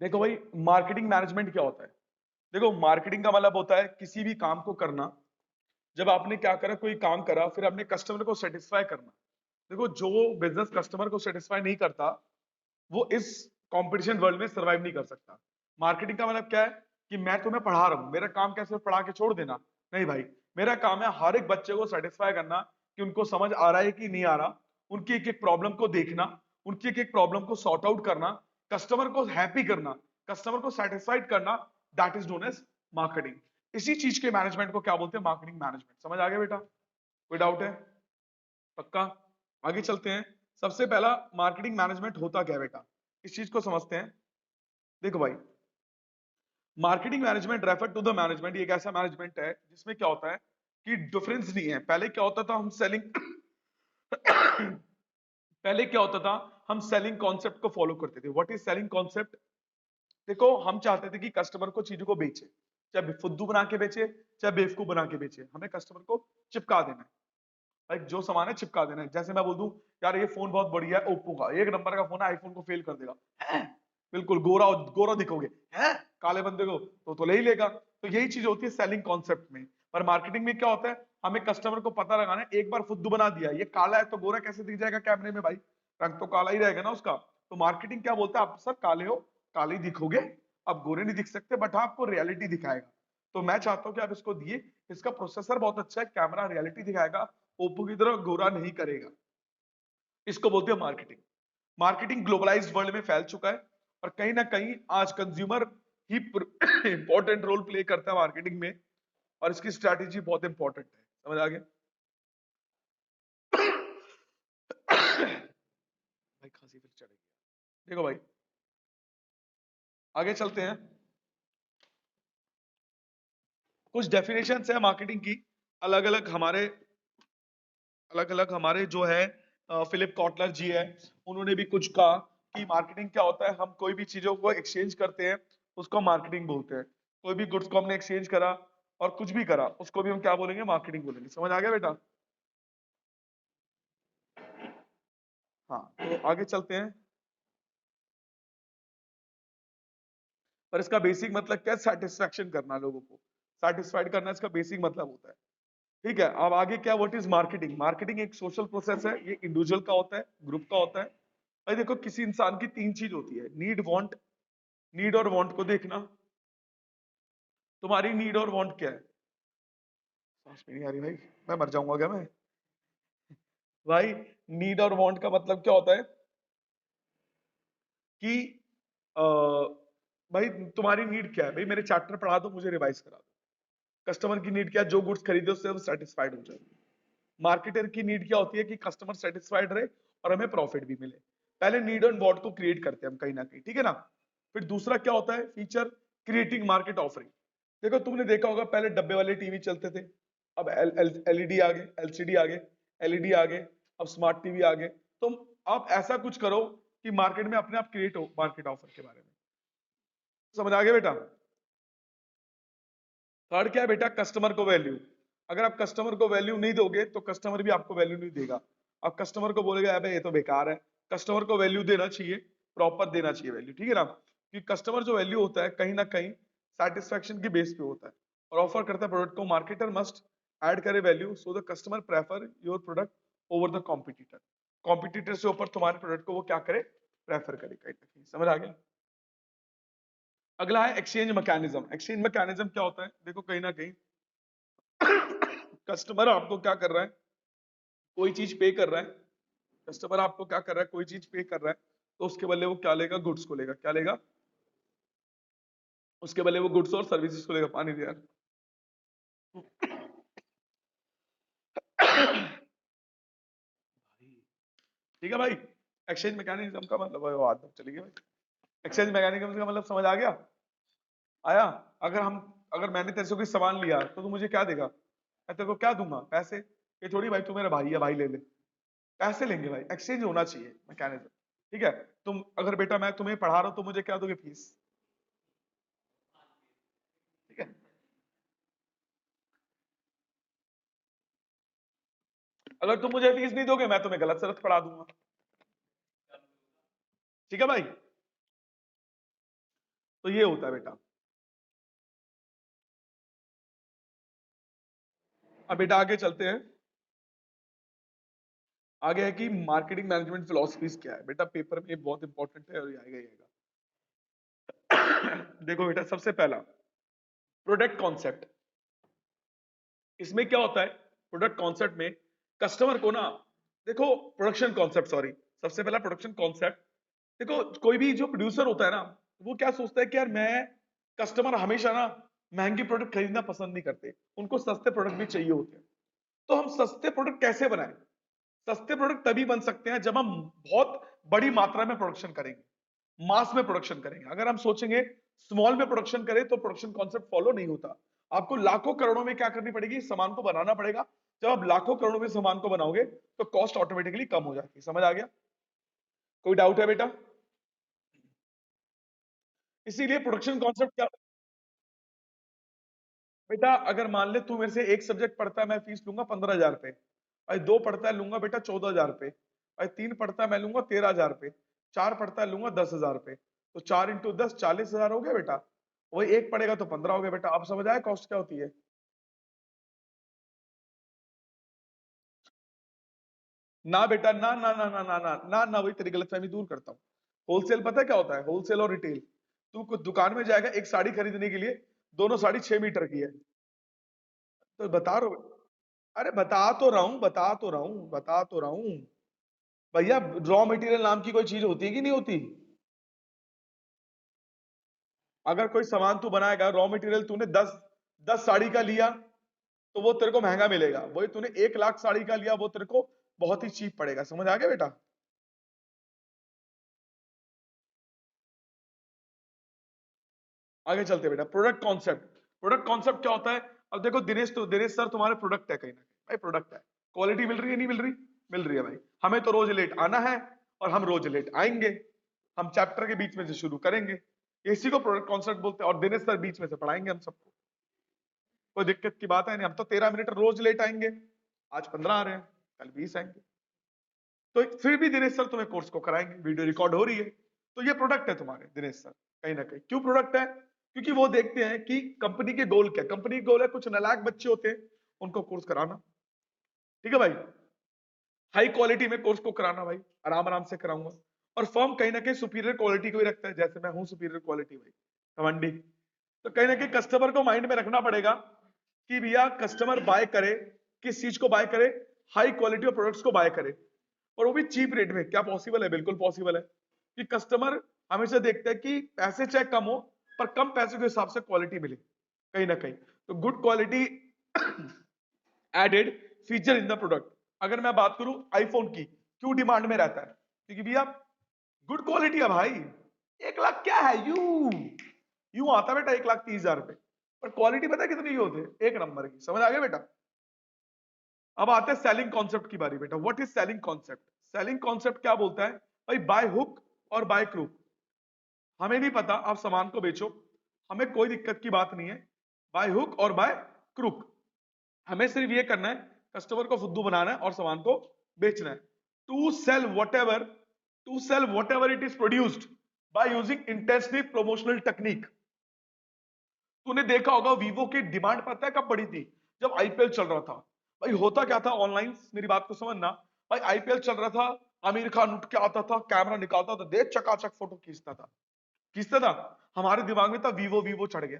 देखो भाई, marketing management क्या होता है? देखो, मार्केटिंग का मतलब होता है किसी भी काम को करना। जब आपने क्या करा, कोई काम करा, फिर आपने कस्टमर को सेटिस्फाई करना। देखो, जो बिजनेस कस्टमर को सेटिस्फाई नहीं करता, वो इस कंपटीशन वर्ल्ड में सरवाइव नहीं कर सकता। मार्केटिंग का मतलब क्या है? कि मैं तुम्हें पढ़ा रहा हूं, मेरा काम कैसे पढ़ा के छोड़ देना? नहीं भाई, मेरा काम है हर एक बच्चे को सेटिस्फाई करना, कि उनको समझ आ रहा है कि नहीं आ रहा, उनकी एक एक प्रॉब्लम को देखना, उनकी एक एक प्रॉब्लम को सॉर्ट आउट करना, कस्टमर को हैप्पी करना, कस्टमर को सेटिस्फाइड करना। That is known as marketing. इसी चीज के मैनेजमेंट को क्या बोलते हैं? Marketing management. समझ आ गया बेटा? कोई डाउट है? पक्का? आगे चलते हैं। सबसे पहला, मार्केटिंग मैनेजमेंट होता क्या है बेटा, इस चीज को समझते हैं। देखो भाई, marketing management refer to the management, ये एक ऐसा मैनेजमेंट है जिसमें क्या होता है कि डिफरेंस नहीं है। पहले क्या होता था, हम सेलिंग पहले क्या होता था, हम सेलिंग कॉन्सेप्ट को फॉलो करते थे। What is selling concept? देखो, हम चाहते थे कि कस्टमर को चीजों को बेचे, चाहे फुद्दू बना के बेचे, चाहे बेवकूफ बना के बेचे, हमें कस्टमर को चिपका देना है। भाई, जो सामान है चिपका देना है। जैसे मैं बोल दूं, यार ये फोन बहुत बढ़िया है, ओप्पो का एक नंबर का फोन है, आईफोन को फेल कर देगा। हैं? बिल्कुल गोरा गोरा दिखोगे, हैं? काले बंदे को तो ले ही लेगा। तो यही चीज होती है सेलिंग कॉन्सेप्ट में। पर मार्केटिंग में क्या होता है, हमें कस्टमर को पता लगाना है। एक बार फुद्दू बना दिया, ये काला है तो गोरा कैसे दिख जाएगा कैमरे में? भाई, रंग तो काला ही रहेगा ना उसका। तो मार्केटिंग क्या बोलता है, आप सर काले हो, काले ही दिखोगे, आप गोरे नहीं दिख सकते, बट हाँ आपको रियलिटी दिखाएगा। तो मैं चाहता हूं कि आप इसको दिए, इसका प्रोसेसर बहुत अच्छा है, कैमरा रियलिटी दिखाएगा, ओप्पो की तरह गोरा नहीं करेगा। इसको बोलते हैं मार्केटिंग। मार्केटिंग ग्लोबलाइज्ड वर्ल्ड में फैल चुका है, और कहीं ना कहीं आज कंज्यूमर ही इंपॉर्टेंट रोल प्ले करता है मार्केटिंग में, और इसकी स्ट्रैटेजी बहुत इंपॉर्टेंट है। समझ आ गया? भाई खांसी फिर चढ़ेगी। देखो भाई, आगे चलते हैं। कुछ डेफिनेशन है मार्केटिंग की, अलग अलग हमारे जो है फिलिप कॉटलर जी है, उन्होंने भी कुछ कहा कि मार्केटिंग क्या होता है। हम कोई भी चीजों को एक्सचेंज करते हैं, उसको मार्केटिंग बोलते हैं। कोई भी गुड्स को हमने एक्सचेंज करा और कुछ भी करा, उसको भी हम क्या बोलेंगे? मार्केटिंग बोलेंगे। समझ आ गया बेटा? हाँ, तो आगे चलते हैं। पर इसका बेसिक मतलब क्या है? सेटिस्फैक्शन करना, लोगों को सेटिस्फाइड करना, इसका बेसिक मतलब होता है। ठीक है, अब आगे क्या, व्हाट इज मार्केटिंग? मार्केटिंग एक सोशल प्रोसेस है, ये इंडिविजुअल का होता है, ग्रुप का होता है। भाई देखो, किसी इंसान की तीन चीज होती है, नीड, वांट। नीड और वांट को देखना, तुम्हारी नीड और वांट क्या है? समझ में नहीं आ रही भाई, मैं मर जाऊंगा क्या मैं? भाई, नीड और वांट का मतलब क्या होता है कि अ, भाई तुम्हारी नीड क्या है? भाई मेरे चैप्टर पढ़ा दो, मुझे रिवाइज करा दो। कस्टमर की नीड क्या है? जो गुड्स खरीदे उससे वो सेटिस्फाइड हो जाए। मार्केटर की नीड क्या होती है? कि कस्टमर सेटिस्फाइड रहे और हमें प्रॉफिट भी मिले। पहले नीड और वांट को क्रिएट करते हैं हम कहीं ना कहीं, ठीक है ना? फिर दूसरा क्या होता है? Feature, creating market offering. देखो, तुमने देखा होगा पहले डब्बे वाले टीवी चलते थे, अब एलईडी आ गए, एलसीडी आ गए, एलईडी आ गए, अब स्मार्ट टीवी आ गए। तुम आप ऐसा कुछ करो कि मार्केट में अपने आप क्रिएट हो मार्केट ऑफर के बारे में। समझ आ गया बेटा? थर्ड क्या है बेटा? कस्टमर को वैल्यू। अगर आप कस्टमर को वैल्यू नहीं दोगे तो कस्टमर भी आपको वैल्यू नहीं देगा। आप कस्टमर को बोलेगा अबे ये तो बेकार है। कस्टमर को वैल्यू देना चाहिए, प्रॉपर देना चाहिए वैल्यू, ठीक है ना? कि कस्टमर जो वैल्यू होता है कहीं ना कहीं सेटिस्फेक्शन की बेस पे होता है, और ऑफर करता है प्रोडक्ट को। मार्केटर मस्ट ऐड करे value so the customer prefer your product over the competitor. Competitor से ऊपर तुम्हारे प्रोडक्ट को वो क्या करे? प्रेफर करे कहीं ना कहीं। समझ आ गया? अगला है एक्सचेंज मैकेनिज्म। एक्सचेंज मैकेनिज्म क्या होता है? देखो, कहीं ना कहीं कस्टमर आपको क्या कर रहा है? कोई चीज पे कर रहा है। कस्टमर आपको क्या कर रहा है? कोई चीज पे कर रहा है, तो उसके बदले वो क्या लेगा? गुड्स को लेगा। क्या लेगा? उसके बदले वो गुड्स और सर्विसेज को लेगा। पानी दे यार। ठीक है भाई, एक्सचेंज मैकेनिज्म का मतलब है वो आदत चली गई भाई। एक्सचेंज मैकेनिज्म का मतलब समझ आ गया? आया? अगर मैंने तेरे से कोई सामान लिया तो तू मुझे क्या देगा? मैं तेरे को क्या दूंगा? पैसे। ये थोड़ी भाई तू मेरा भाई है, भाई ले ले। पैसे लेंगे भाई, एक्सचेंज होना चाहिए मैकेनिज्म। ठीक है? तुम अगर बेटा मैं तुम्हें पढ़ा रहा हूं तो मुझे क्या दोगे? फीस। ठीक है? अगर तुम मुझे फीस नहीं दोगे, मैं तुम्हें गलत सलत पढ़ा दूंगा। ठीक है भाई? तो ये होता है बेटा। अब बेटा आगे चलते हैं। आगे है कि मार्केटिंग मैनेजमेंट फिलोसफीज क्या है बेटा, पेपर में बहुत इंपॉर्टेंट है और ये आएगा ही आएगा। देखो बेटा, सबसे पहला प्रोडक्ट कॉन्सेप्ट। इसमें क्या होता है प्रोडक्ट कॉन्सेप्ट में, कस्टमर को ना, देखो प्रोडक्शन कॉन्सेप्ट, सॉरी, सबसे पहला प्रोडक्शन कॉन्सेप्ट। देखो कोई भी जो प्रोड्यूसर होता है ना, वो क्या सोचता है कि यार मैं, कस्टमर हमेशा ना महंगी प्रोडक्ट खरीदना पसंद नहीं करते, उनको सस्ते प्रोडक्ट भी चाहिए होते हैं। तो हम सस्ते प्रोडक्ट कैसे बनाएं? सस्ते प्रोडक्ट तभी बन सकते हैं जब हम बहुत बड़ी मात्रा में प्रोडक्शन करेंगे, मास में प्रोडक्शन करेंगे। अगर हम सोचेंगे स्मॉल में प्रोडक्शन करें तो प्रोडक्शन कॉन्सेप्ट फॉलो नहीं होता। आपको लाखों करोड़ों में क्या करनी पड़ेगी, सामान को बनाना पड़ेगा। जब आप लाखों करोड़ों में सामान को बनाओगे तो कॉस्ट ऑटोमेटिकली कम हो जाती है। समझ आ गया? कोई डाउट है बेटा? इसीलिए प्रोडक्शन कॉन्सेप्ट क्या बेटा, अगर मान ले तू मेरे से एक सब्जेक्ट पढ़ता है, मैं फीस लूंगा 15,000 रुपए, और दो पढ़ता है लूंगा बेटा 14,000 रुपए, और तीन पढ़ता है मैं लूंगा 13,000 रुपए, चार पढ़ता है लूंगा 10,000 रुपए। तो 4 × 10 40,000 हो गया बेटा। वही एक पढ़ेगा तो 15 हो गया बेटा। आप समझ आए कॉस्ट क्या होती है? ना बेटा, ना ना ना ना ना ना ना ना, वही तेरी गलतफहमी दूर करता हूँ। होलसेल पता है क्या होता है? होलसेल और रिटेल। तू कुछ दुकान में जाएगा एक साड़ी खरीदने के लिए, दोनों साड़ी 6 मीटर की है, तो बता रहा हूँ। अरे बता तो रहा हूँ, बता तो रहा हूँ, बता तो रहा हूँ भैया। रॉ मटेरियल नाम की कोई चीज होती है कि नहीं होती? अगर कोई सामान तू बनाएगा, रॉ मटेरियल तूने 10 साड़ी का लिया तो वो तेरे को महंगा मिलेगा, वही तूने 1 लाख साड़ी का लिया वो तेरे को बहुत ही चीप पड़ेगा। समझ आ गया बेटा? आगे चलते बेटा, प्रोडक्ट कॉन्सेप्ट। प्रोडक्ट कॉन्सेप्ट क्या होता है? अब देखो दिनेश, तो दिनेश सर तुम्हारे प्रोडक्ट है कहीं ना कहीं भाई, प्रोडक्ट है। क्वालिटी मिल रही है नहीं मिल रही? मिल रही है भाई। हमें तो रोज लेट आना है और हम रोज लेट आएंगे। हम चैप्टर के बीच में से शुरू करेंगे, इसी को प्रोडक्ट कॉन्सेप्ट बोलते हैं। और दिनेश सर बीच में से पढ़ाएंगे हम सबको, कोई दिक्कत की बात है नहीं। हम तो 13 मिनट रोज लेट आएंगे, आज 15 आ रहे हैं, कल 20 आएंगे, तो फिर भी दिनेश सर तुम्हें कोर्स को कराएंगे। वीडियो रिकॉर्ड हो रही है, तो ये प्रोडक्ट है तुम्हारे दिनेश सर कहीं ना कहीं। क्यों प्रोडक्ट है? क्योंकि वो देखते हैं कि कंपनी के गोल क्या, कंपनी के गोल है कुछ नालायक बच्चे होते हैं उनको कोर्स कराना। ठीक है भाई, हाई क्वालिटी में कोर्स को कराना भाई, आराम आराम से कराऊंगा। और फर्म कहीं ना कहीं सुपीरियर क्वालिटी को ही रखता है, जैसे मैं हूं सुपीरियर क्वालिटी भाई, घमंडी। तो कहीं ना कहीं कस्टमर को माइंड में रखना पड़ेगा कि भैया कस्टमर बाय करे, किस चीज को बाय करे, हाई क्वालिटी ऑफ प्रोडक्ट्स को बाय करे, और वो भी चीप रेट में। क्या पॉसिबल है? बिल्कुल पॉसिबल है कि कस्टमर हमेशा देखता है कि पैसे चाहे कम हो पर कम पैसे के हिसाब से क्वालिटी मिले कहीं ना कहीं। तो good quality added feature in the product. अगर मैं बात करूं आईफोन की, क्यों डिमांड में रहता है? क्योंकि भैया गुड क्वालिटी है भाई। 1 लाख क्या है, यू यूं आता है बेटा 1,30,000 रुपए, पर क्वालिटी पता है कितनी की होती है? एक नंबर की। समझ आ गया बेटा? अब आते हैं सेलिंग कॉन्सेप्ट की बारी बेटा। What is selling concept? Selling concept क्या बोलता है भाई? बाय हुक और बाय क्रूक। हमें नहीं पता, आप सामान को बेचो, हमें कोई दिक्कत की बात नहीं है, बाय हुक और बाय क्रूक। हमें सिर्फ ये करना है, कस्टमर को फुद्दू बनाना है और सामान को बेचना है। To sell whatever, to sell whatever it is produced by using intensive promotional technique. तूने देखा होगा वीवो की डिमांड पता है कब बढ़ी थी? जब आईपीएल चल रहा था। भाई होता क्या था ऑनलाइन, मेरी बात को समझना। भाई आईपीएल चल रहा था, आमिर खान उठ के आता था, कैमरा निकालता था, देख चकाचक फोटो खींचता था, खींचता था। हमारे दिमाग में था वीवो, वीवो चढ़ गया,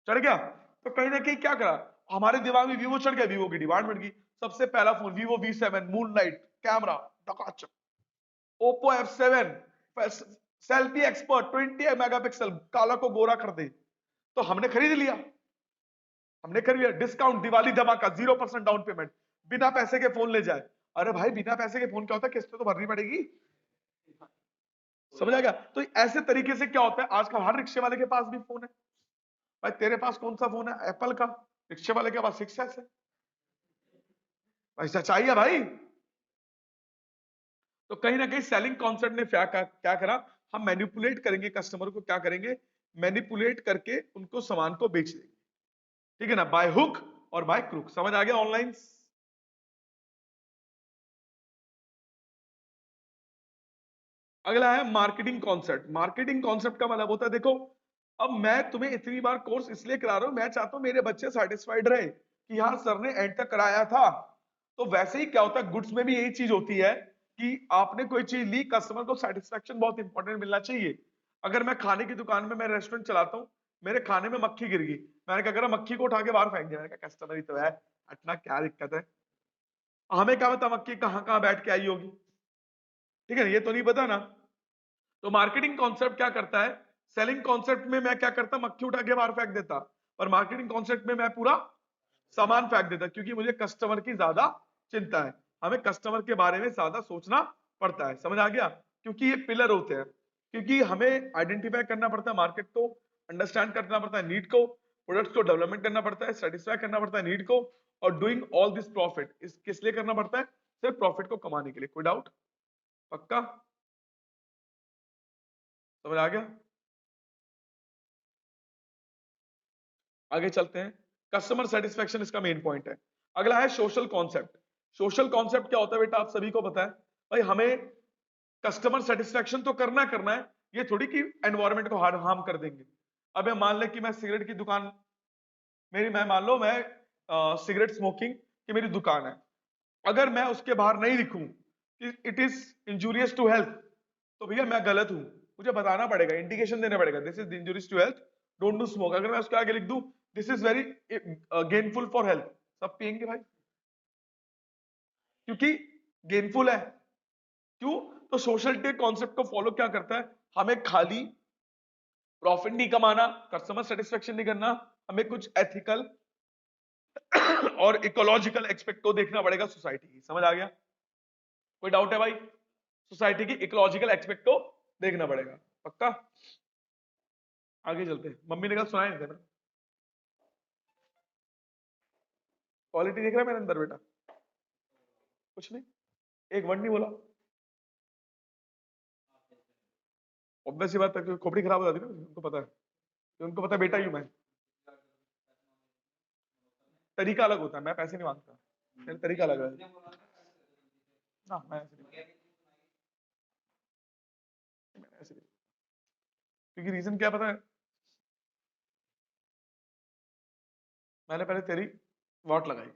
चढ़ गया। तो कहीं ना कहीं क्या करा, हमारे दिमाग में वीवो चढ़ गया, वीवो की डिमांड बढ़ गई। सबसे पहला phone Vivo V7 moonlight, camera चकाचक। Oppo F7 selfie expert 20 megapixel, काला को गोरा कर दे। तो हमने खरीद लिया, हमने खरीद लिया। डिस्काउंट, दिवाली धमाका, 0% डाउन पेमेंट, बिना पैसे के फोन ले जाए। अरे भाई बिना पैसे के फोन क्या होता है, किस्त तो भरनी पड़ेगी। समझ आ गया? तो ऐसे तरीके से क्या होता है, आजकल हर रिक्शे वाले के पास भी फोन है। भाई तेरे पास कौन सा फोन है? एप्पल का। रिक्शे वाले के पास 6S है। ऐसा चाहिए भाई। तो कहीं ना कहीं सेलिंग कॉन्सेप्ट ने क्या करा, हम मैनिपुलेट करेंगे कस्टमर को, क्या करेंगे, मैनिपुलेट करके उनको सामान को बेच देंगे। ठीक है ना, बाय हुक और बाय क्रूक। समझ आ गया ऑनलाइन? अगला है मार्केटिंग कॉन्सेप्ट। मार्केटिंग कॉन्सेप्ट का मतलब होता है, देखो अब मैं तुम्हें इतनी बार कोर्स इसलिए करा रहा हूं, मैं चाहता हूं मेरे बच्चे सेटिस्फाइड रहे कि यार सर ने एंड तक कराया था। तो वैसे ही क्या होता है, गुड्स में भी यही चीज होती है कि आपने कोई चीज ली, कस्टमर को सेटिस्फेक्शन बहुत इंपॉर्टेंट मिलना चाहिए। अगर मैं खाने की दुकान में, मैं रेस्टोरेंट चलाता हूँ, मेरे खाने में मक्खी गिर गई, मैंने क्या करा, मक्खी को उठा के बाहर फेंक दिया। मैंने कहा कस्टमर ही तो है, हटना क्या दिक्कत है। हमें क्या पता मक्खी कहाँ कहाँ बैठ के आई होगी, ठीक है, ये तो नहीं पता ना। तो मार्केटिंग कॉन्सेप्ट क्या करता है, सेलिंग कॉन्सेप्ट में मैं क्या करता, मक्खी उठा के बाहर फेंक देता, पर मार्केटिंग कॉन्सेप्ट में मैं पूरा सामान फेंक देता, क्योंकि मुझे कस्टमर की ज्यादा चिंता है। हमें कस्टमर के बारे में ज्यादा सोचना पड़ता है, समझ आ गया। क्योंकि ये पिलर होते हैं, क्योंकि हमें आइडेंटिफाई करना पड़ता है मार्केट को, अंडरस्टैंड करना पड़ता है नीड को, प्रोडक्ट्स को डेवलपमेंट करना पड़ता है, सेटिस्फाई करना पड़ता है नीड को, और डूइंग ऑल दिस प्रॉफिट, इस किस लिए करना पड़ता है, सिर्फ प्रॉफिट को कमाने के लिए। कोई डाउट? पक्का समझ आ गया? आगे चलते हैं। कस्टमर सेटिस्फेक्शन इसका मेन पॉइंट है। अगला है सोशल कॉन्सेप्ट। सोशल कॉन्सेप्ट क्या होता है बेटा, आप सभी को पता है भाई, हमें कस्टमर सेटिस्फेक्शन तो करना है, ये थोड़ी कि एनवायरनमेंट को हार्म कर देंगे। अब मान ले कि मैं सिगरेट की दुकान, मैं मान लो मैं सिगरेट स्मोकिंग की मेरी दुकान है, अगर मैं उसके बाहर नहीं लिखूं कि it is injurious to health, तो भैया मैं गलत हूं, मुझे बताना पड़ेगा, इंडिकेशन देना पड़ेगा, this is injurious to health, don't do smoke. अगर मैं उसके आगे लिख दूं this is very gainful for health, सब पियेंगे भाई, क्योंकि गेनफुल है। क्यों? तो सोशलिटी कॉन्सेप्ट को फॉलो क्या करता है, हमें खाली प्रॉफिट नहीं कमाना, कस्टमर सेटिस्फेक्शन नहीं करना, हमें कुछ एथिकल और इकोलॉजिकल एक्सपेक्ट को देखना पड़ेगा सोसाइटी की। समझ आ गया? कोई डाउट है भाई? सोसाइटी की इकोलॉजिकल एक्सपेक्ट को देखना पड़ेगा। पक्का? आगे चलते हैं। मम्मी ने कल सुनाया नहीं था ना, क्वालिटी देख रहा है मेरे अंदर बेटा? कुछ नहीं, एक वर्ड नहीं बोला। ऑब्वियस सी बात है, खोपड़ी खराब हो जाती है ना, उनको पता है, उनको पता है बेटा यूं मैं, तरीका अलग होता है, मैं पैसे नहीं मांगता, मेरा तरीका अलग है ना, मैं ऐसे नहीं, मैं ऐसे नहीं। क्योंकि रीजन क्या पता है, मैंने पहले तेरी वॉट लगाई।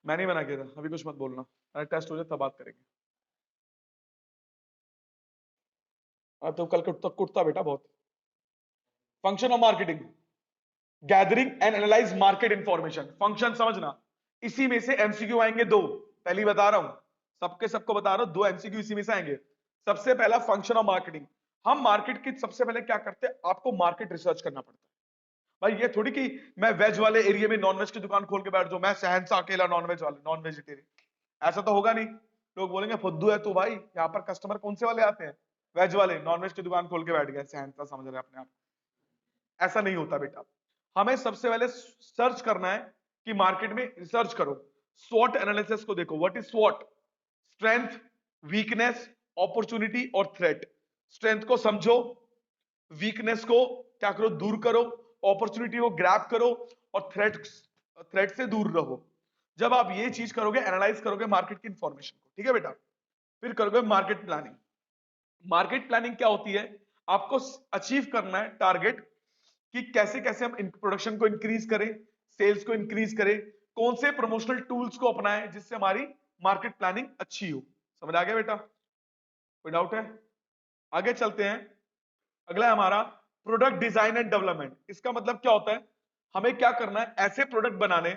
मैंने ही मना किया था, अभी कुछ मत बोलना, टेस्ट हो जाए तब बात करेंगे। अब तो कल कुटता कुटता बेटा बहुत। Function of marketing, gathering and analyse market information. Function समझना, इसी में से एमसीक्यू आएंगे दो, पहली बता रहा हूं, सबको बता रहा हूं, दो एमसीक्यू इसी में से आएंगे। सबसे पहला फंक्शन ऑफ मार्केटिंग। हम मार्केट की सबसे पहले क्या करते हैं, आपको मार्केट रिसर्च करना पड़ता है। भाई ये थोड़ी कि मैं वेज वाले एरिया में नॉनवेज की दुकान खोल के बैठ जाऊं, मैं शहंशाह अकेला नॉनवेज वाले, नॉन वेजिटेरियन, ऐसा तो होगा नहीं। लोग बोलेंगे फुद्दू है तू, भाई यहाँ पर कस्टमर कौन से वाले आते हैं, वेज वाले, नॉनवेज की दुकान खोल के बैठ गए शहंशाह समझ रहे हैं अपने आप। ऐसा नहीं होता बेटा। हमें सबसे पहले सर्च करना है कि मार्केट में रिसर्च करो, स्वॉट एनालिसिस को देखो। व्हाट इज स्वॉट? स्ट्रेंथ, वीकनेस, अपॉर्चुनिटी और थ्रेट। स्ट्रेंथ को समझो, वीकनेस को क्या करो, दूर करो, अपॉर्चुनिटी को ग्रैब करो, और थ्रेट से दूर रहो। जब आप ये चीज करोगे, एनालाइज करोगे मार्केट की इंफॉर्मेशन को, ठीक है बेटा, फिर करोगे मार्केट प्लानिंग। मार्केट प्लानिंग क्या होती है, आपको अचीव करना है टारगेट कि कैसे कैसे हम प्रोडक्शन को इंक्रीज करें, सेल्स को इंक्रीज करें, कौन से प्रमोशनल टूल्स को अपनाएं जिससे हमारी मार्केट प्लानिंग अच्छी हो। समझ आ गया बेटा? कोई डाउट है? आगे चलते हैं। अगला है हमारा प्रोडक्ट डिजाइन एंड डेवलपमेंट। इसका मतलब क्या होता है, हमें क्या करना है, ऐसे प्रोडक्ट बनाने,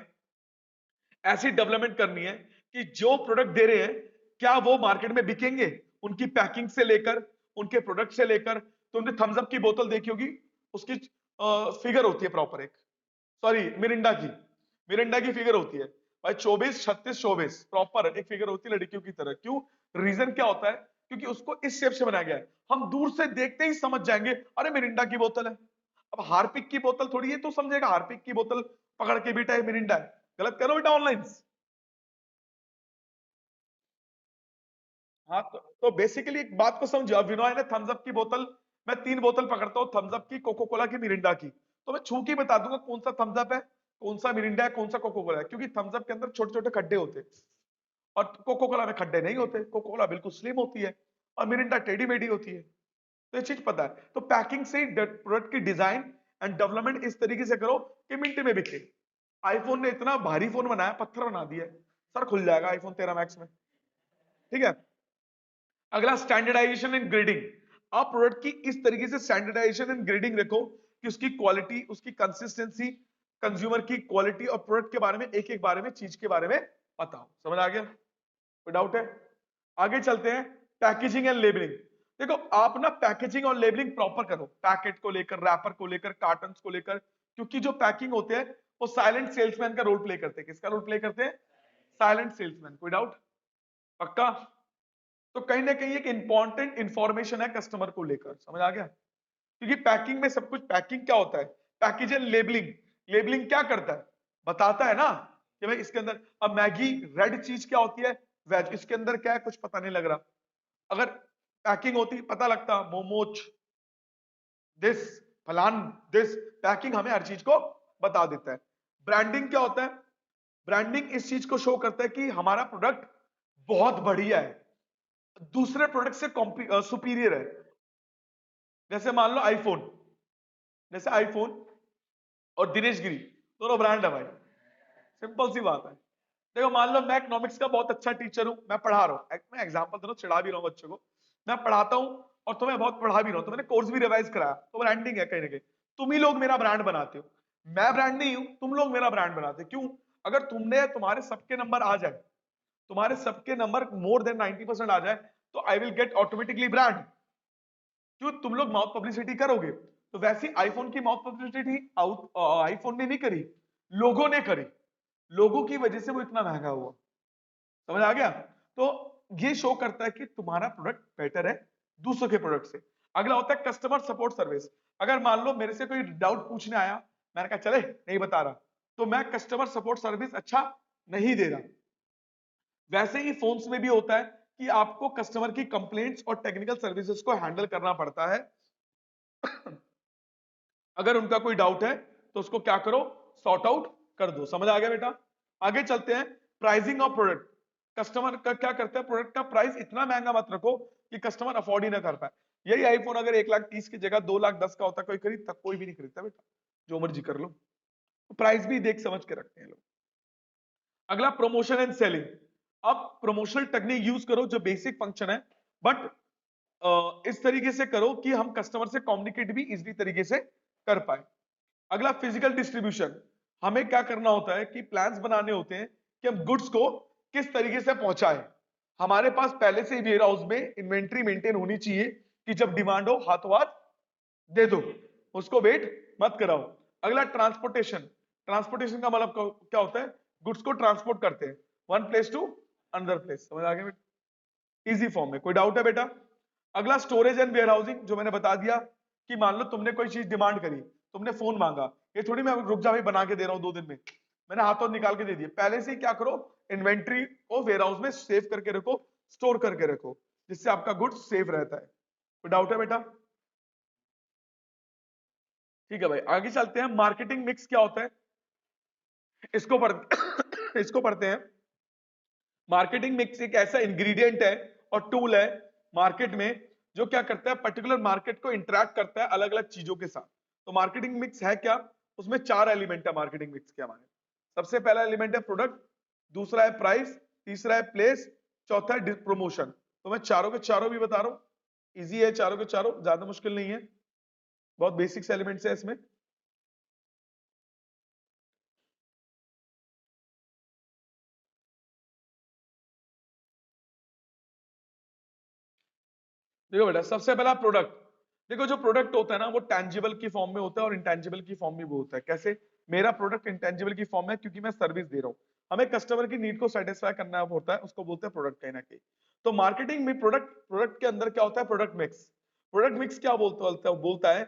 ऐसी डेवलपमेंट करनी है कि जो प्रोडक्ट दे रहे हैं क्या वो मार्केट में बिकेंगे। उनकी पैकिंग से लेकर, उनके प्रोडक्ट से लेकर, तुमने थम्स अप की बोतल देखी होगी, उसकी फिगर होती है प्रॉपर, एक, सॉरी मिरिंडा की फिगर होती है भाई, 24 36 24 प्रॉपर एक फिगर होती है लड़कियों की तरह। क्यों? रीजन क्या होता है, क्योंकि उसको इस शेप से बनाया गया है, हम दूर से देखते ही समझ जाएंगे अरे मिरिंडा की बोतल है। अब हार्पिक की बोतल थोड़ी है तो समझेगा हार्पिक की बोतल पकड़ के बेटा मिरिंडा है, गलत करो बेटा ऑनलाइन। हाँ तो बेसिकली एक बात को समझो, अब विनोय ने थम्स अप की बोतल, मैं तीन बोतल पकड़ता हूँ, थम्स अप की, कोको कोला की, मिरिंडा की, तो मैं छू के बता दूंगा कौन सा थम्स अप है, कौन सा मिरिंडा है, कौन सा कोको कोला है, क्योंकि थम्स अप के अंदर छोटे छोटे खड्डे होते हैं और कोको कोला में खड्डे नहीं होते। कोको कोला बिल्कुल स्लिम होती है और मिरिंडा टेढ़ी मेढ़ी होती है। तो ये चीज पता है। तो पैकिंग से प्रोडक्ट की डिजाइन एंड डेवलपमेंट इस तरीके से करो कि मिनट में बिके। आईफोन ने इतना भारी फोन बनाया, पत्थर बना दिया, सर खुल जाएगा आईफोन 13 मैक्स में, ठीक है। अगला स्टैंडर्डाइजेशन एंड ग्रेडिंग। आप प्रोडक्ट की इस तरीके से स्टैंडर्डाइजेशन एंड ग्रेडिंग रखो कि उसकी क्वालिटी, उसकी कंसिस्टेंसी, कंज्यूमर की क्वालिटी और प्रोडक्ट के बारे में एक एक बारे में चीज के बारे में पता हो। समझ आ गया? कोई डाउट है? आगे चलते हैं, पैकेजिंग एंड लेबलिंग। देखो आप ना पैकेजिंग और लेबलिंग प्रॉपर करो, पैकेट को लेकर, रैपर को लेकर, कार्टन को लेकर, क्योंकि जो पैकिंग होते हैं वो साइलेंट सेल्समैन का रोल प्ले करते हैं। किसका रोल प्ले करते हैं? Silent salesman. कोई डाउट? पक्का? तो कहीं ना कहीं एक इंपॉर्टेंट इंफॉर्मेशन है कस्टमर को लेकर। समझ आ गया? क्योंकि पैकिंग में सब कुछ, पैकिंग क्या होता है, पैकेज एंड लेबलिंग। लेबलिंग क्या करता है? बताता है ना कि भाई इसके अंदर, अब मैगी रेड चीज क्या होती है, वेज, इसके अंदर क्या है कुछ पता नहीं लग रहा। अगर पैकिंग होती पता लगता, मोमोज दिस, फलान दिस, पैकिंग हमें हर चीज को बता देता है। ब्रांडिंग क्या होता है? ब्रांडिंग इस चीज को शो करता है कि हमारा प्रोडक्ट बहुत बढ़िया है, दूसरे प्रोडक्ट से सुपीरियर है। जैसे मान लो आईफोन, जैसे आईफोन और दिनेश गिरी दोनों ब्रांड है भाई, सिंपल सी बात है। देखो मान लो मैं इकोनॉमिक्स का बहुत अच्छा टीचर हूं, मैं पढ़ा रहा हूं, मैं एग्जांपल दे रहा हूं, चिढ़ा भी रहा हूं बच्चों को, मैं पढ़ाता हूं और तुम्हें बहुत पढ़ा भी रहा हूं, तो मैंने कोर्स भी रिवाइज कराया, तो ब्रांडिंग है कहीं ना कहीं। तुम ही लोग मेरा ब्रांड बनाते हो, मैं ब्रांड नहीं हूं, तुम लोग मेरा ब्रांड बनाते हो। क्यों? अगर तुमने, तुम्हारे सबके नंबर आ जाए, तुम्हारे सबके नंबर मोर देन 90% आ जाए, तो I will get automatically brand. क्यों? तुम लोग माउथ पब्लिसिटी करोगे। तो वैसी आईफोन की माउथ पब्लिसिटी आईफोन ने नहीं करी, लोगों ने करी, लोगों की वजह से वो इतना महंगा हुआ। समझ आ गया? तो ये शो करता है कि तुम्हारा प्रोडक्ट बेटर है दूसरों के प्रोडक्ट से। अगला होता है कस्टमर सपोर्ट सर्विस। अगर मान लो मेरे से कोई डाउट पूछने आया, मैंने कहा चले नहीं बता रहा, तो मैं कस्टमर सपोर्ट सर्विस अच्छा नहीं दे रहा। वैसे ही फोन्स में भी होता है कि आपको कस्टमर की कंप्लेंट्स और टेक्निकल सर्विसेज को हैंडल करना पड़ता है। अगर उनका कोई डाउट है तो उसको क्या करो, सॉर्ट आउट कर दो। समझ आ गया बेटा? आगे चलते हैं, प्राइसिंग ऑफ प्रोडक्ट। कस्टमर का क्या करता है, प्रोडक्ट का प्राइस इतना महंगा मत रखो कि कस्टमर अफोर्ड ही ना कर पाए। यही आईफोन अगर 1,30,000 की जगह 2,10,000 का होता, कोई खरीदता? कोई भी नहीं खरीदता बेटा, जो मर्जी कर लो। तो प्राइस भी देख समझ के रखते हैं लोग। अगला प्रमोशन एंड सेलिंग। अब प्रमोशनल टेक्निक यूज करो जो बेसिक फंक्शन है, बट इस तरीके से करो कि हम कस्टमर से कम्युनिकेट भी इजीली तरीके से कर पाए। अगला फिजिकल डिस्ट्रीब्यूशन। हमें क्या करना होता है कि प्लान्स बनाने होते हैं कि हम गुड्स को किस तरीके से पहुंचाएं। हमारे पास पहले से वेयर हाउस में इन्वेंट्री मेंटेन होनी चाहिए कि जब डिमांड हो हाथों हाथ दे दो, उसको वेट मत कराओ। अगला ट्रांसपोर्टेशन। ट्रांसपोर्टेशन का मतलब क्या होता है? गुड्स को ट्रांसपोर्ट करते हैं one place to another place. समझ आ गया बेटा? इजी फॉर्म में। कोई डाउट है बेटा? अगला स्टोरेज एंड वेयर हाउसिंग, जो मैंने बता दिया कि मान लो तुमने कोई चीज डिमांड करी, तुमने फोन मांगा, ये थोड़ी मैं रुक जा भाई बना के दे रहा हूं 2 दिन में, मैंने हाथों निकाल के दे दिया। पहले से ही क्या करो, इन्वेंट्री को वेयर हाउस में सेव करके रखो, स्टोर करके रखो, जिससे आपका गुड्स सेफ रहता है। कोई डाउट है बेटा? ठीक है भाई, आगे चलते हैं। मार्केटिंग मिक्स क्या होता है, इसको पढ़ इसको पढ़ते हैं। मार्केटिंग मिक्स एक ऐसा इंग्रेडिएंट है और टूल है मार्केट में जो क्या करता है, पर्टिकुलर मार्केट को इंटरेक्ट करता है अलग अलग चीजों के साथ। तो मार्केटिंग मिक्स है क्या? उसमें 4 एलिमेंट है मार्केटिंग मिक्स के हमारे। सबसे पहला एलिमेंट है प्रोडक्ट, दूसरा है प्राइस, तीसरा है प्लेस, चौथा है प्रमोशन। तो मैं चारों के चारों भी बता रहा हूं, इजी है चारों के चारों, ज्यादा मुश्किल नहीं है, बहुत बेसिक्स एलिमेंट्स है इसमें। देखो बेटा, सबसे पहला प्रोडक्ट। देखो जो प्रोडक्ट होता है ना, वो टेंजिबल की फॉर्म में होता है और इंटेंजिबल की फॉर्म में भी होता है। कैसे? मेरा प्रोडक्ट इंटेंजिबल की फॉर्म में है क्योंकि मैं सर्विस दे रहा हूँ। हमें कस्टमर की नीड को सेटिस्फाई करना होता है, उसको बोलते हैं प्रोडक्ट कहीं ना कहीं। तो मार्केटिंग में प्रोडक्ट, प्रोडक्ट के अंदर क्या होता है, प्रोडक्ट मिक्स। प्रोडक्ट मिक्स क्या बोलता है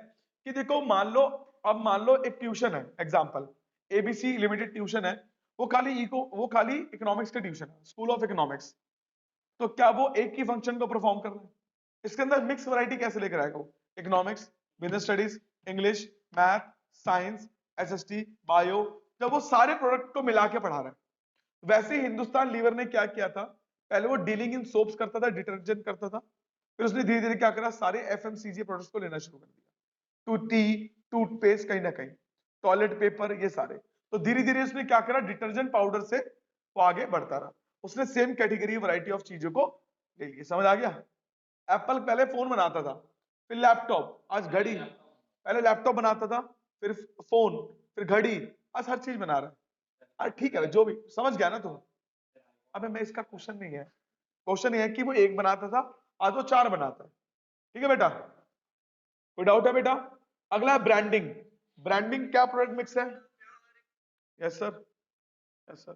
कि देखो मान लो, अब मान लो एक ट्यूशन है, एग्जाम्पल एबीसी लिमिटेड ट्यूशन है, वो खाली इकोनॉमिक्स का ट्यूशन है, स्कूल ऑफ इकोनॉमिक्स। तो क्या वो एक ही फंक्शन को परफॉर्म कर रहा है? इसके अंदर मिक्स वैरायटी कैसे लेकर आएगा वो? Economics, business studies, English, math, science, SST, bio, जब वो सारे प्रोडक्ट को मिला के पढ़ा रहा है। वैसे ही हिंदुस्तान लीवर ने क्या किया था, पहले वो डीलिंग इन सोप्स करता था, डिटर्जेंट करता था, फिर उसने धीरे धीरे क्या करा, सारे एफएमसीजी प्रोडक्ट्स को लेना शुरू कर दिया, टूटी, टूथपेस्ट, कहीं ना कहीं टॉयलेट पेपर, ये सारे। तो धीरे धीरे उसने क्या करा, डिटर्जेंट पाउडर से वो आगे बढ़ता रहा। उसने सेम कैटेगरी वैरायटी ऑफ चीजों को ले ली। समझ आ गया? एप्पल पहले फोन बनाता था, फिर लैपटॉप, आज घड़ी। पहले लैपटॉप बनाता था, फिर फोन, फिर घड़ी, आज हर चीज बना रहा है। अरे ठीक है, जो भी समझ गया ना तुम। अबे मैं, इसका क्वेश्चन नहीं है, क्वेश्चन ये है कि वो एक बनाता था, आज वो 4 बनाता है। ठीक है बेटा, कोई डाउट है बेटा? अगला है ब्रांडिंग। ब्रांडिंग क्या प्रोडक्ट मिक्स है? यस सर, यस सर,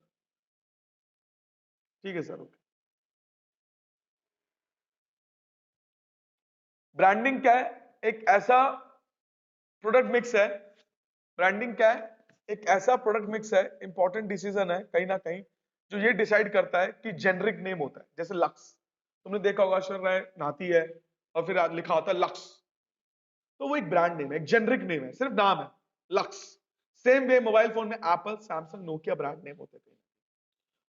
ठीक है सर, ओके। ब्रांडिंग क्या है? एक ऐसा प्रोडक्ट मिक्स है। ब्रांडिंग क्या है? एक ऐसा प्रोडक्ट मिक्स है, इंपॉर्टेंट डिसीजन है कहीं ना कहीं, जो ये डिसाइड करता है कि जेनरिक नेम होता है। जैसे लक्स, तुमने देखा होगा ऐश्वर्या राय नहाती है और फिर लिखा होता है लक्स, तो वो एक ब्रांड नेम है, एक जेनरिक नेम है, सिर्फ नाम है Lux. Same way mobile phone में Apple, Samsung, Nokia brand name होते हैं।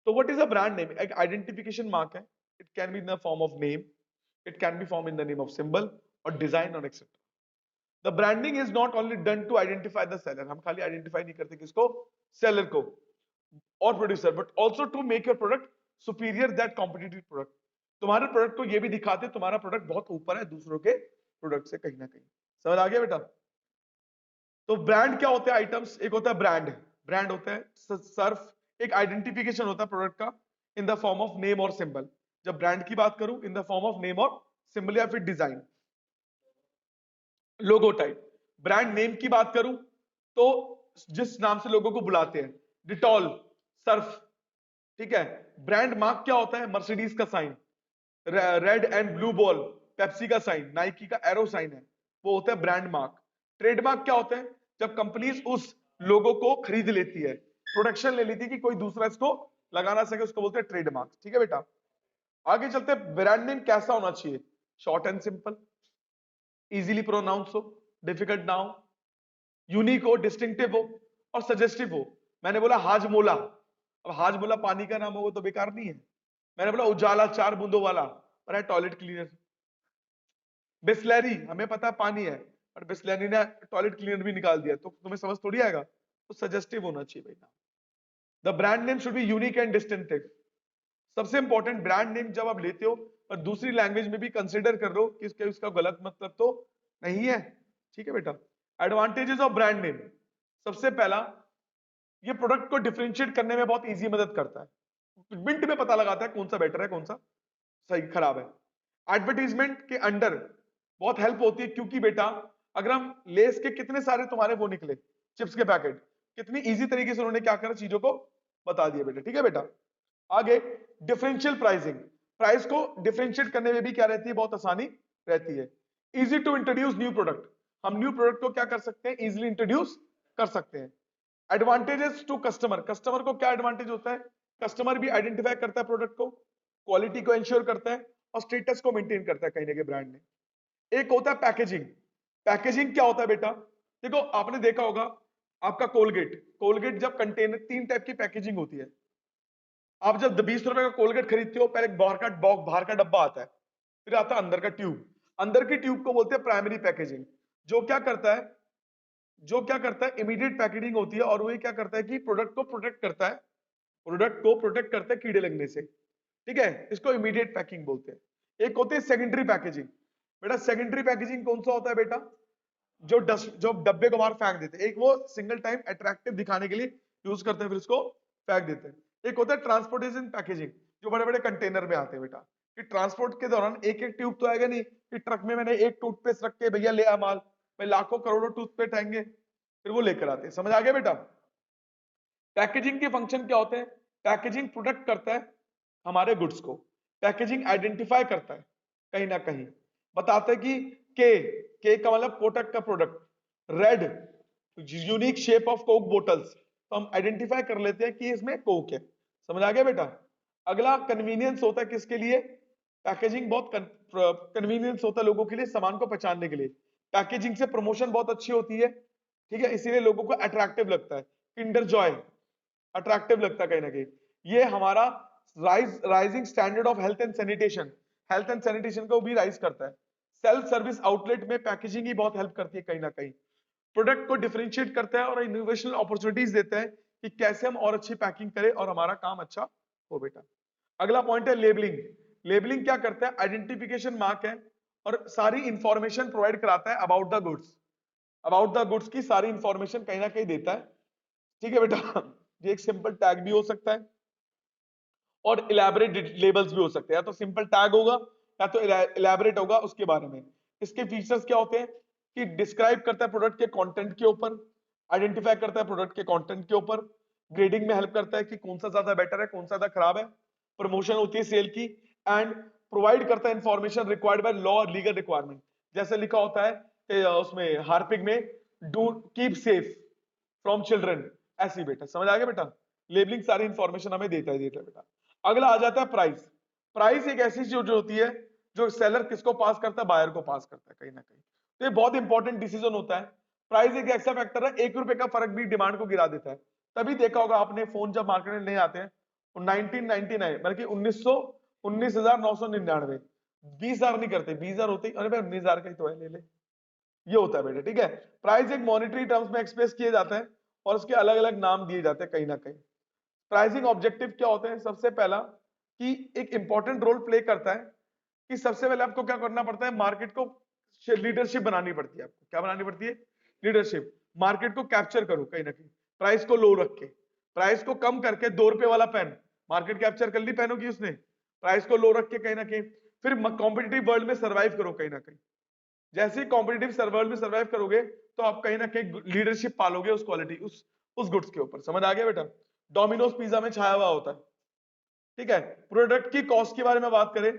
तो what is a brand name? एक आइडेंटिफिकेशन मार्क है। It can be in the form of name, it can be form in the name of symbol और design और etcetera. The branding is not only done to identify the seller, हम खाली identify नहीं करते किसको, seller को और producer, but also to make your product superior that competitive product. तुम्हारे प्रोडक्ट को ये भी दिखाते तुम्हारा प्रोडक्ट बहुत ऊपर है दूसरों के प्रोडक्ट से कहीं ना कहीं। समझ आ गया बेटा? तो ब्रांड क्या होते हैं? आइटम्स। एक होता है ब्रांड, ब्रांड होता है सर्फ, एक आइडेंटिफिकेशन होता है प्रोडक्ट का इन द फॉर्म ऑफ नेम और सिंबल। जब ब्रांड की बात करूं, इन द फॉर्म ऑफ नेम और सिंबल या फिर डिजाइन, लोगो टाइप। ब्रांड नेम की बात करूं तो जिस नाम से लोगों को बुलाते हैं, डिटॉल, सर्फ, ठीक है। ब्रांड मार्क क्या होता है? मर्सिडीज का sign, red and blue ball, Pepsi का साइन, नाइकी का एरो साइन है, वो होता है ब्रांड मार्क। ट्रेडमार्क क्या होता है? जब कंपनीज उस लोगो को खरीद लेती है, प्रोडक्शन ले लेती है कि कोई दूसरा इसको लगा ना सके, उसको बोलते हैं ट्रेडमार्क। ठीक है बेटा, आगे चलते हैं। ब्रांड नेम कैसा होना चाहिए? Short and simple, easily pronounce हो, डिफिकल्ट ना हो, यूनिक हो, डिस्टिंक्टिव हो और सजेस्टिव हो। मैंने बोला हाजमोला, अब हाजमोला पानी का नाम होगा तो बेकार नहीं है। मैंने बोला उजाला 4 बूंदों वाला, पर है टॉयलेट क्लीनर। बिस्लैरी, हमें पता है पानी है, पर बिस्लैरी ने टॉयलेट क्लीनर भी निकाल दिया, तो तुम्हें समझ थोड़ी आएगा। तो सजेस्टिव होना चाहिए भाई ना। The brand name should be unique and distinctive. सबसे इंपॉर्टेंट, ब्रांड नेम जब आप लेते हो और दूसरी लैंग्वेज में भी कंसिडर कर लो कि इसका गलत मतलब तो नहीं है। ठीक है बेटा। एडवांटेजेस ऑफ ब्रांड नेम, सबसे पहला, ये प्रोडक्ट को डिफरेंशिएट करने में बहुत इजी मदद करता है। मिनट में पता लगाता है कौन सा बेटर है, कौन सा सही खराब है। एडवर्टीजमेंट के अंडर बहुत हेल्प होती है, क्योंकि बेटा अगर हम लेस के कितने सारे तुम्हारे वो निकले चिप्स के पैकेट, कितनी इजी तरीके से उन्होंने क्या करा, चीजों को बता दिया बेटा। ठीक है बेटा, आगे डिफरेंशियल प्राइसिंग, प्राइस को डिफरेंशिएट करने में भी क्या रहती है, बहुत आसानी रहती है। Easy to introduce new product, हम न्यू प्रोडक्ट को क्या कर सकते हैं, इजीली इंट्रोड्यूस कर सकते हैं। एडवांटेजेस टू कस्टमर, कस्टमर को क्या एडवांटेज होता है? कस्टमर भी आइडेंटिफाई करता है प्रोडक्ट को, क्वालिटी को इंश्योर करता है और स्टेटस को मेंटेन करता है कहीं ना कहीं ब्रांड ने। एक होता है पैकेजिंग। पैकेजिंग क्या होता है बेटा? देखो आपने देखा होगा, आपका कोलगेट, कोलगेट जब कंटेनर, 3 टाइप की पैकेजिंग होती है। आप जब 20 रुपए का कोलगेट खरीदते हो, पहले बाहर का बॉक्स, बाहर का डब्बा आता है, फिर आता है अंदर का ट्यूब। अंदर की ट्यूब को बोलते हैं प्राइमरी पैकेजिंग, जो क्या करता है, जो क्या करता है, इमीडिएट पैकेजिंग होती है, और वो क्या करता है कि प्रोडक्ट को प्रोटेक्ट करता है, प्रोडक्ट को प्रोटेक्ट करता है कीड़े लगने से। ठीक है, इसको इमीडिएट पैकिंग बोलते हैं। एक होती है सेकेंडरी पैकेजिंग। बेटा सेकेंडरी पैकेजिंग कौन सा होता है बेटा? जो डब्बे को बाहर फेंक देते हैं, एक वो सिंगल टाइम अट्रैक्टिव दिखाने के लिए यूज करते हैं, फिर उसको फेंक देते हैं। एक होता है ट्रांसपोर्टेशन पैकेजिंग, जो बड़े बड़े कंटेनर में आते हैं बेटा, कि ट्रांसपोर्ट के दौरान एक एक ट्यूब तो आएगा नहीं कि ट्रक में मैंने एक टूथपेस्ट रख के भैया ले आ माल, भाई लाखों करोड़ों टूथपेस्ट आएंगे, फिर वो लेकर आते हैं। समझ आ गया बेटा? पैकेजिंग के फंक्शन क्या होते हैं? पैकेजिंग प्रोटेक्ट करता है हमारे गुड्स को, पैकेजिंग आइडेंटिफाई करता है कहीं ना कहीं, बताता है कि के का मतलब कोटक का product, red unique shape of Coke bottles, तो हम आइडेंटिफाई कर लेते हैं कि इसमें कोक है। समझ आ गया बेटा? अगला कन्वीनियंस होता है किसके लिए? पैकेजिंग बहुत कन्वीनियंस होता है लोगों के लिए, सामान को पहचानने के लिए। पैकेजिंग से प्रमोशन बहुत अच्छी होती है, ठीक है, इसीलिए लोगों को अट्रैक्टिव लगता है। किंडर जॉय, अट्रैक्टिव लगता है कहीं ना कहीं। ये हमारा rising standard of health and sanitation को भी राइज करता है। सेल्फ सर्विस आउटलेट में पैकेजिंग ही बहुत हेल्प करती है कहीं ना कहीं। प्रोडक्ट को डिफरेंशिएट करता है और इनोवेशनल अपॉर्चुनिटीज देता है कि कैसे हम और अच्छी पैकिंग करें और हमारा काम अच्छा हो बेटा। अगला पॉइंट है लेबलिंग। लेबलिंग क्या करता है? आइडेंटिफिकेशन मार्क है और सारी इंफॉर्मेशन प्रोवाइड कराता है about the goods. About the goods की सारी इंफॉर्मेशन कहीं ना कहीं देता है। ठीक है बेटा, ये एक सिंपल टैग भी हो सकता है और इलेबोरेट लेबल्स भी हो सकते हैं। या तो सिंपल टैग होगा या तो इलेबोरेट होगा उसके बारे में। इसके फीचर्स क्या होते हैं कि डिस्क्राइब करता है प्रोडक्ट के कंटेंट के ऊपर, आइडेंटिफाई करता है प्रोडक्ट के कंटेंट के ऊपर, ग्रेडिंग में हेल्प करता है कि कौन सा ज्यादा बेटर है कौन सा ज्यादा खराब है, प्रमोशन होती है सेल की, एंड प्रोवाइड करता है इंफॉर्मेशन रिक्वायर्ड बाय लॉ और लीगल रिक्वायरमेंट। जैसे लिखा होता है कि उसमें हार्पिक में do keep safe from children, ऐसी बेटा। समझ आ गया बेटा? लेबलिंग सारी इंफॉर्मेशन हमें देता है बेटा। अगला आ जाता है प्राइस। प्राइस एक ऐसी चीज होती है जो सेलर किसको पास करता है? बायर को पास करता है कहीं ना कहीं। तो ये बहुत इंपॉर्टेंट डिसीजन होता है। प्राइस एक ऐसा फैक्टर है, 1 रुपए का फर्क भी डिमांड को गिरा देता है। तभी देखा होगा आपने, फोन जब मार्केट में नहीं आते हैं 1999 बल्कि 19,999, 20,000 नहीं करते, 20,000 होते ही, अरे भाई 19,000 का ही तो है, ले ले। ये होता है बेटा। ठीक है, प्राइस एक मॉनेटरी टर्म्स में एक्सप्रेस किए जाते हैं और उसके अलग अलग नाम दिए जाते हैं कहीं ना कहीं। प्राइसिंग ऑब्जेक्टिव क्या होते हैं? सबसे पहला कि एक इंपॉर्टेंट रोल प्ले करता है कि सबसे पहले आपको क्या करना पड़ता है? मार्केट को लीडरशिप बनानी पड़ती है। आपको क्या बनानी पड़ती है? लीडरशिप। मार्केट को कैप्चर करो कहीं ना कहीं, प्राइस को लो रख के, प्राइस को कम करके। 2 रुपए वाला पेन मार्केट कैप्चर कर ली पेनों की उसने, प्राइस को लो रख के कहीं ना कहीं। फिर कॉम्पिटिटिव वर्ल्ड में सर्वाइव करो कहीं ना कहीं। जैसे ही कॉम्पिटिटिव वर्ल्ड में सर्वाइव करोगे तो आप कहीं ना कहीं लीडरशिप पालोगे उस क्वालिटी, उस गुड्स के ऊपर। समझ आ गया बेटा? डोमिनोज पिज्जा में छाया हुआ होता है। ठीक है, प्रोडक्ट की कॉस्ट के बारे में बात करें,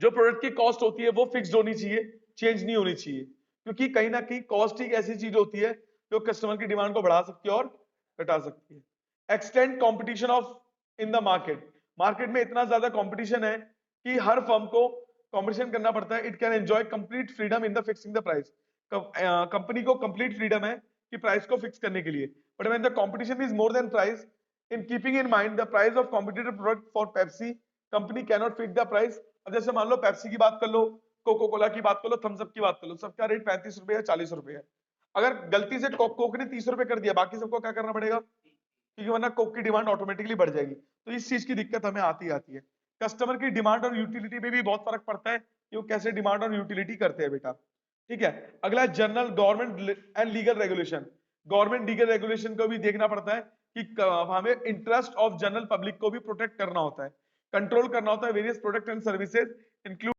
जो प्रोडक्ट की कॉस्ट होती है वो फिक्स्ड होनी चाहिए, चेंज नहीं होनी चाहिए। क्योंकि कहीं ना कहीं कॉस्ट एक ऐसी चीज होती है जो कस्टमर की डिमांड को बढ़ा सकती है और घटा सकती है। Extend competition of in the market. Market में इतना ज्यादा कंपटीशन है कि हर फर्म को कंपटीशन करना पड़ता है। It can enjoy complete freedom in the fixing the price. Company को कंप्लीट फ्रीडम है कि प्राइस को फिक्स करने के लिए। But when the competition is more than price, in keeping in mind the price of competitive product for Pepsi, company can not fix the price. अब जैसे मान लो पेप्सी की बात कर लो, कोको कोला की बात कर लो, थम्स अप की बात कर लो, सबका रेट 35 रुपए या 40 रुपए है। अगर गलती से कोक ने 30 रुपए कर दिया, बाकी सबको क्या करना पड़ेगा? क्योंकि वरना कोक की डिमांड ऑटोमेटिकली बढ़ जाएगी। तो इस चीज की दिक्कत हमें आती है। कस्टमर की डिमांड और यूटिलिटी में भी बहुत फर्क पड़ता है कि वो कैसे डिमांड और यूटिलिटी करते हैं बेटा। ठीक है, अगला general government and legal regulation. Government legal regulation को भी देखना पड़ता है कि हमें इंटरेस्ट ऑफ जनरल पब्लिक को भी प्रोटेक्ट करना होता है, कंट्रोल करना होता है। Various product and services include